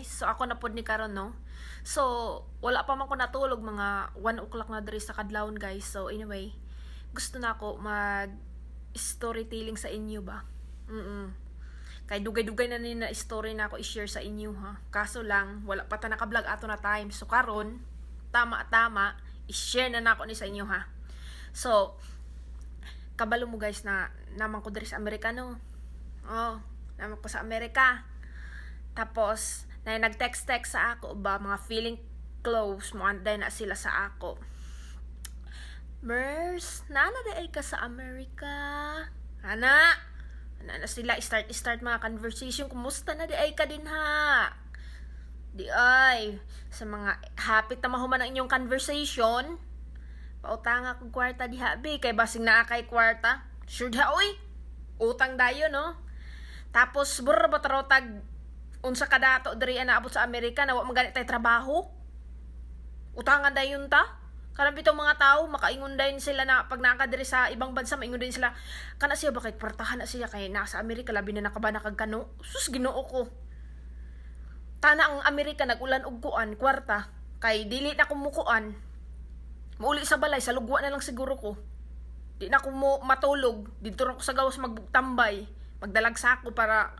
guys. So ako na pod ni karon no. So wala pa man ko natulog mga 1 o'clock na diri sa kadlawon guys. So anyway, gusto na ako mag storytelling sa inyo ba. Kay dugay-dugay na ni na story na ako i-share sa inyo ha. Kaso lang wala pa ta naka-vlog ato na time. So karon tama i-share na nako ni sa inyo ha. So kabalo mo guys na naman ko diri sa Amerikano. Oh, naman ko sa Amerika. Tapos, nag-text sa ako ba, mga feeling close mo, anday na sila sa ako. Mers, nanaday ka sa Amerika? Ana na sila, start mga conversation, kumusta na ay ka din ha? Di ay, sa mga hapit na mahuman ang inyong conversation, pautang ako kwarta di habi, kay basing na kay kwarta. Sure da, oy, utang dayo, no? Tapos, burra ba tarotag, unsa ka dato diri naabot sa Amerika na wa magani tay trabaho, utangan dayon ta kanang bitong mga tao makaingon dayon sila na pag naaka diri sa ibang bansa maingon din sila kana siya ba kay kwartahan na siya kay nasa Amerika labi na nakabana kag kano. Sus Ginoo ko, tana ang Amerika nagulan og kuan kwarta kay dili na kumukuan mauli sa balay sa lugwa na lang siguro ko, di na ko mo matulog dito ra ko sa gawas magtambay magdalag sako para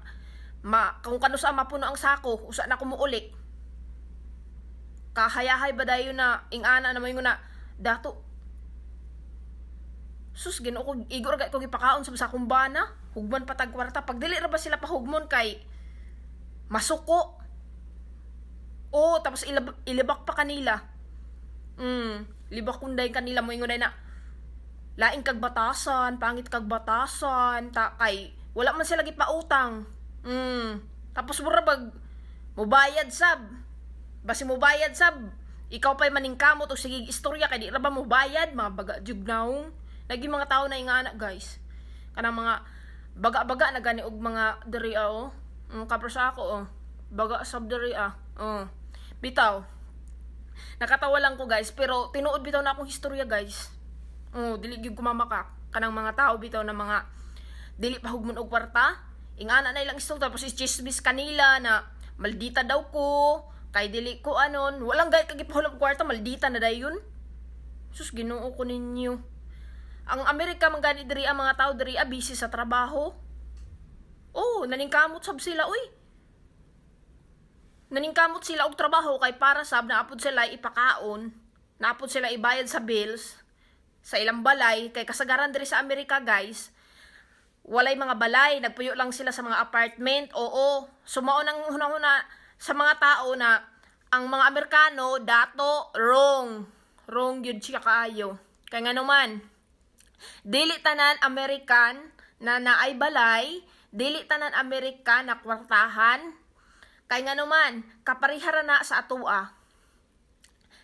kung kano sa mapuno ang sako, usa na ko muulik. Kahayahay ba dayo na ingana na mayon na dato. Sus Ginoo ko, igor gay ko gipakaon sa akong bana, hugman patag kwarta pag dili ra ba sila pahugmon kay masuko. Oh, tapos ilibak pa kanila. Libak kunday kanila mo ingon na laing kag batasan, pangit kag batasan, ta kay wala man sila gipautang. Tapos murabag mubayad sab. Basi mubayad sab. Ikaw pa'y maningkamot o sige istorya kay di ra ba mubayad mga baga jugnaw. Lagi mga tao na ingana guys. Kanang mga baga-baga na gani og mga diri oh. Kapro sa ako oh. Baga sab diri Bitaw. Nakatawa lang ko guys pero tinuod bitaw na akong istorya guys. Dili gyud ko mamaka kanang mga tao bitaw na mga dili pa hugmon og kwarta. Ingana na ilang istorya tapos i-chismis kanila na maldita daw ko kay dili ko anon walang gayt kagipahulog kwarta maldita na dayon. Sus Ginoo ko ninyo, ang Amerika man gani diri ang mga tao diri busy sa trabaho. Naningkamot sab sila uy, naningkamot sila og trabaho kay para sab naapod sila ipakaon, naapod sila ibayad sa bills sa ilang balay kay kasagaran diri sa Amerika guys walay mga balay, nagpuyo lang sila sa mga apartment. Sumao nang hunahuna sa mga tao na ang mga Amerikano dato wrong yun siya kaayo. Kaya nga naman, dili tanan American na naay balay, dili tanan American na kwartahan. Kaya nga naman, kaparihara na sa atua.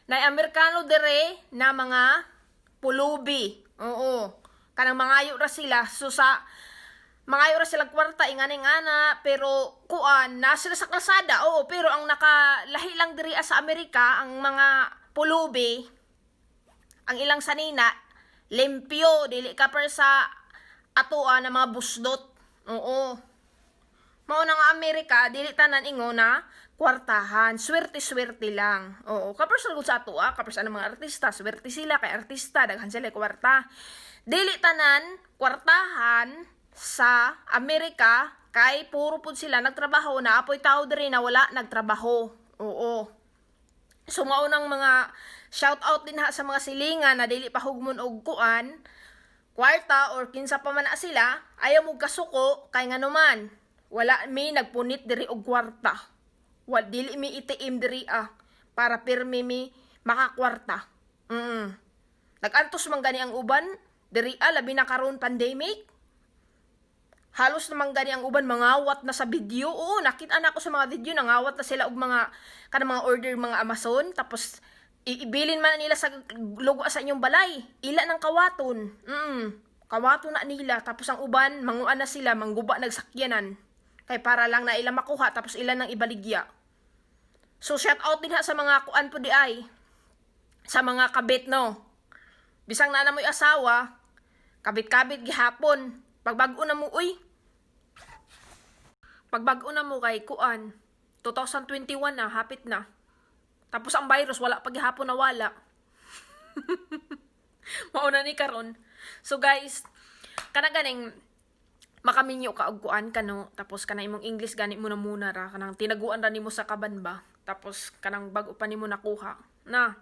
Naay Amerikano dire na mga pulubi. Kanang mangayo ra sila. So sa mangayo ra sila kwarta ingana pero kuan na sila sa kalsada. Pero ang nakalahi lang diri sa Amerika ang mga pulubi, ang ilang sanina limpyo, dili ka per sa atoa na mga busdot. Mao na nga Amerika dili tanan ingo na kwartahan, swerte lang. Kapers sa atoa, kapers ang mga artista, swerte sila kay artista daghan sila kwarta. Dili tanan kwartahan sa Amerika kay puro pud sila nagtrabaho na apoy tao diri na wala nagtrabaho. So mao nang mga shout out din ha sa mga silingan na dili pa hugmon og kuan kwarta or kinsa pa man na sila ayaw mo kasuko kay nga naman wala mi nagpunit diri og kwarta. Dili mi itiim diri para pirmi mi makakwarta. Nag-antos man gani ang uban diri labi na karon pandemic. Halos naman gani ang uban mangawat na sa video. Nakita na ako sa mga video nangawat na sila og mga kanang mga order mga Amazon tapos ibilin man nila sa lugwa sa inyong balay. Ila ng kawaton. Kawaton na nila tapos ang uban manguan na sila mangguba nagsakyanan. Kay para lang na ila makuha tapos ila nang ibaligya. So shout out din ha sa mga kuan po di ay. Sa mga kabit no. Bisang na mo'y asawa, kabit-kabit gihapon. Pagbag-o na mo kay kuan, 2021 na, hapit na. Tapos ang virus, wala pa gihapon nawala. Mauna ni karon. So guys, kana ganing makaminyo ka og kuan kano, tapos kana imong English gani mo na muna ra, kanang tinaguan ra nimo sa kaban ba, tapos kanang bag-o pa nimo nakuha na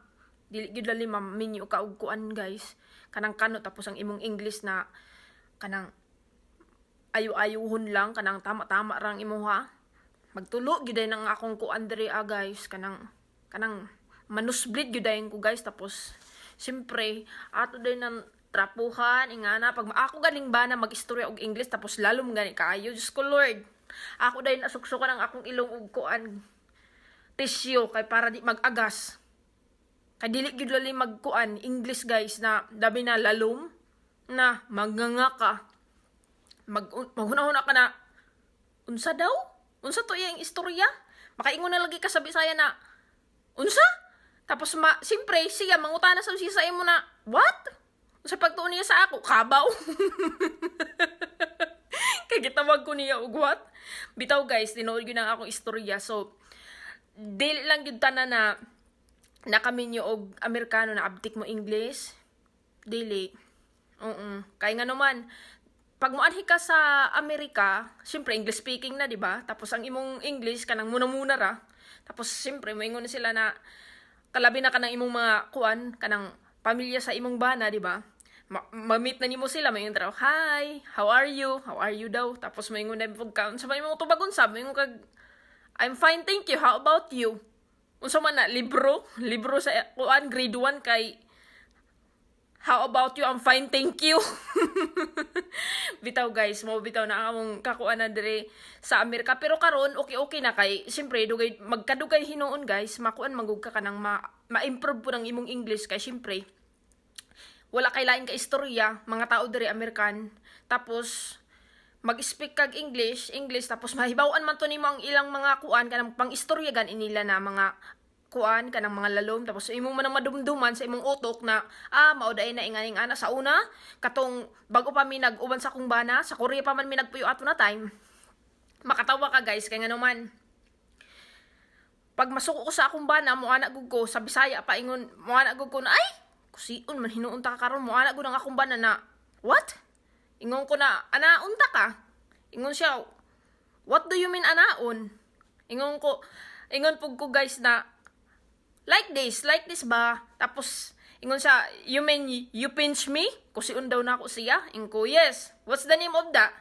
dili gyud lali maminyo ka og kuan guys, kanang kano, tapos ang imong English na kanang ayu-ayuhon lang, kanang tama-tama rang imuha, magtulo gyud nang akong kuan diri guys, kanang manusblit gyud ko guys. Tapos siyempre ato din ng trapuhan, ingana, pag ako galing ba na mag-istorya og English, tapos lalom gani kaayo, Diyos ko Lord, ako dahil nasuksukan ang akong ilong og kuan, tissue, kay para di mag-agas, kay dili gyud lali magkuan, English guys, na dabi na lalom, na magnganga ka, maghuna-huna ka na, unsa daw? Unsa to yung istorya? Makaingon na lagi ka sa Bisaya na, unsa? Tapos siyempre, siya, mangutana sa siya sa imo na, what? Sa pagtuon niya sa ako, kabaw. Kaya gitawag ko niya, what? Bitaw guys, tinood yun ang akong istorya. So, dili lang yun tanan na kami niyo og Amerikano na abtik mo English. Dili. Kaya nga naman, pag moanhi ka sa Amerika, siyempre English speaking na, di ba? Tapos ang imong English, kanang muna-muna ra. Tapos siyempre, maingon na sila na, kalabi na kanang imong mga kuan, kanang pamilya sa imong bana, di ba? Ma-meet na nimo sila, may daw, hi, how are you? How are you daw? Tapos may na pagkaon sa may mga tubagon sa, may kag, I'm fine, thank you, how about you? Unsa man na, libro sa kuan, grade 1 kay, how about you, I'm fine, thank you. Bitaw guys, mo bitaw na among kakuan na dire sa Amerika. Pero karon okay na kay, siyempre, magkadugay hinuon guys, makuan magug ka kanang ma-improve po ng imong English kay siyempre, wala kay lain ka istorya, mga tao diri American. Tapos mag-speak kag English, tapos mahibaw-an man to nimo ang ilang mga kuan kanang pang-istorya gan inila na mga kuan kanang mga lalom. Tapos imo man madumduman sa imong utok na mao day na inganing ana sa una katong bago pa mi nag-uban sa kong bana, sa Korea pa man mi nagpuyo ato na time. Makatawa ka guys kay nga naman. Pag masuko ko sa akong bana, mo ana gud ko sa Bisaya pa ingon, mo ana gud ko na ay kusiun man hinuunta ka karon, mo ana gud ang akong bana na what? Ingon ko na ana unta ka. Ingon siya, what do you mean anaon? Ingon pug ko guys na like this ba? Tapos ingon siya, you mean you pinch me? Kusiun daw na ako siya. Ingon ko, yes. What's the name of that?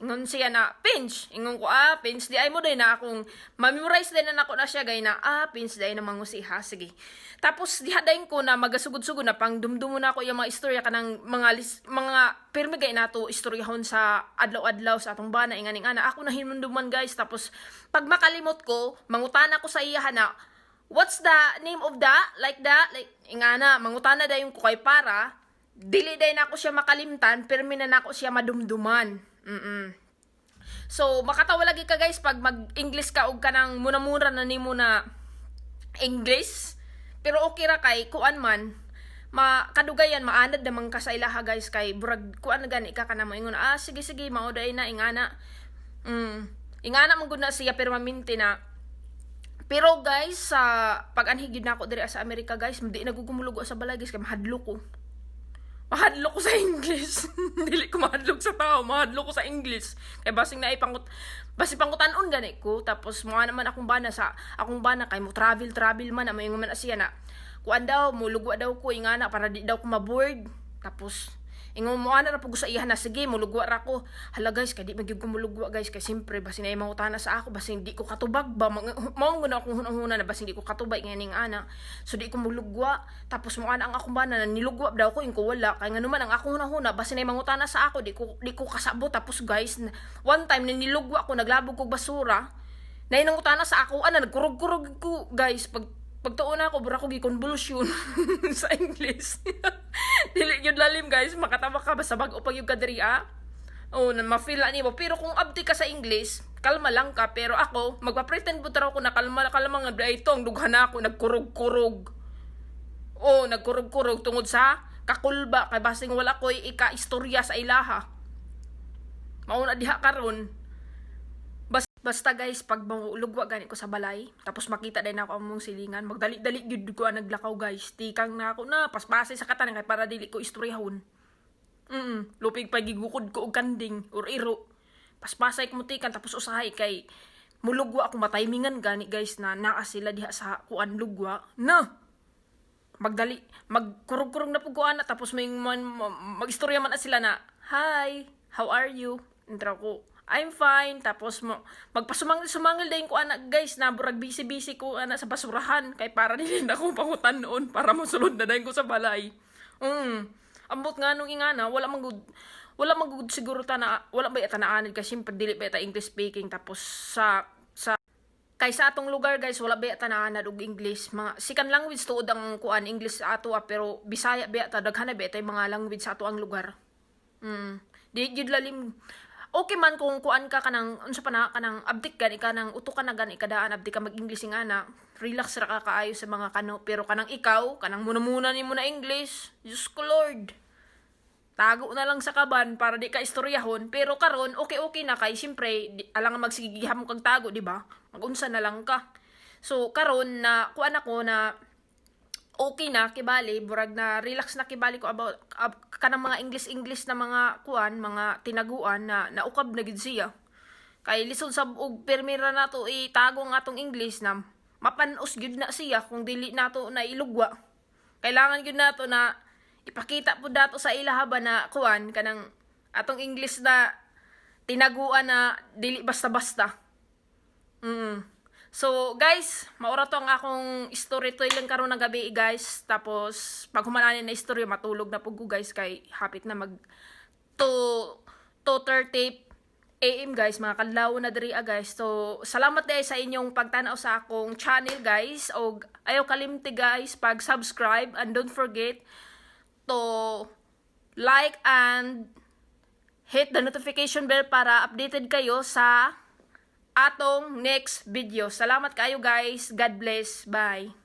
Ingon siya na, pinch. Ingon ko, pinch. Di ay mo day na akong, memorize din na ako na siya, gay na, pinch day na mangusiha. Sige. Tapos, dihadayin ko na magasugod-sugod na, pang dumdumo na ako yung mga istorya ka ng mga pirmi gay na to, istoryahon sa adlaw-adlaw sa atong bana, inganing ana. Ako na hinunduman guys. Tapos, pag makalimot ko, mangutana ko sa iya na, what's the name of that? Like that? Like, ingana, mangutana dayon ko kay para, dili day na ako siya makalimtan, pirmi na ako siya madumduman. So, makatawa lagi ka guys pag mag-English ka og kanang muna-mura na nimo na English. Pero okay ra kay kuan man kadugayan maanad naman ka sa ilaha guys kay burag kuan gani ka kana mo ingon sige mao day na ingana. Ingana man gud na siya pero maminti na. Pero guys sa pag-anhigid na ako diri sa Amerika guys, di nagugumulugo sa balay guys kay mahadlo ko sa English. Dili ko mahadlok sa tao, mahadlok ko sa English. Kaya basing pangutanon gani ko. Tapos mga naman akong bana kay mo travel man, may man asiya na. Kuan daw, mulugwa daw ko, ingana, para di daw ko maboard. Tapos, ingon mo ana ra pug sa iya na, sige, mulugwa ra ko. Hala guys, kay di magyud ko mulugwa guys, kay simpre basin ay mangutana sa ako, basin di ko katubag ba, mao guna akong hunang-huna na basin di ko katubag nganing ana. So di ko mulugwa. Tapos mo ana ang akong bana nilugwa daw ko, inko wala. Kay nga naman ang akong hunang-huna, basin ay mangutana sa ako, di ko kasabot. Tapos guys, one time nilugwa ko, naglabog ko basura. Nainangutana sa ako, nagkurog-kurog ko guys, pagtuon ako, bura ko gi-convulsion sa English. Dili yun lalim guys, makatawa ka ba sa bag-o pag yung kadria? Na ma-feel ani mo. Pero kung abdi ka sa English, kalma lang ka. Pero ako, magpa-pretend po taraw ko na kalma nga ito, ang dughan ako, nagkurog-kurog. Nagkurog-kurog tungod sa kakulba, kay basing wala ko'y ika-istorya sa ilaha. Mauna diha karon. Basta guys, pag lugwa gani ko sa balay, tapos makita din ako among silingan, magdali-dali gyud ko naglakaw guys. Tikang na ako na paspasay sa katanan kay para dili ko istoryahon. Lupig pa gigukod ko og kanding or iro. Paspasay ko mutikan tapos usahay kay mulugwa ako matimingan gani guys na naa sila diha sa kuan lugwa. Na. Magdali magkurog-kurog na pug ko ana tapos may magistorya man na sila na, "Hi, how are you?" Intro ko, "I'm fine." Tapos magpasumangil din ko anak guys na burag busy ko ana sa basurahan kay para dili na ko pangutan noon para mosulod na dayon ko sa balay. Ambot nga nung ingana wala magud siguro ta na wala ba ita naanid kasi syempre dili ba ita English speaking tapos sa kaysa atong lugar guys wala ba ita naanad og English mga second language tuod ang kuan English sa ato pero Bisaya ba ita daghan na ba ita mga language sa ato ang lugar. Di jud lalim okay man kung kuan ka kanang unsa pa na kanang abdik gani ka nang uto ka na gani kadaan abdik ka mag-English nga na relax ra ka kaayo sa mga kano pero kanang ikaw kanang muna nimo na English Diyos ko Lord tago na lang sa kaban para di ka istoryahon pero karon okay na kay syempre alang magsigiham mo kag tago di ba magunsa na lang ka so karon na kuan ako na okay na kibali burag na relax na kibali ko about kanang mga English na mga kuan mga tinaguan na naukab na gid siya kay lisod sa og permira nato itago ang atong English na mapanos gyud na siya kung dili nato na ilugwa kailangan gyud nato na ipakita po dato sa ilahaba na kuan kanang atong English na tinaguan na dili basta-basta. So guys, maura to ang akong storytelling karon ng gabi guys. Tapos pag humananin na istorya matulog na pug ko guys kay hapit na mag 2:30 AM guys, mga kadlaw na diri guys. So salamat dahil sa inyong pagtanaw sa akong channel guys. O ayaw kalimti guys pag-subscribe and don't forget to like and hit the notification bell para updated kayo sa atong next video. Salamat kayo guys. God bless. Bye.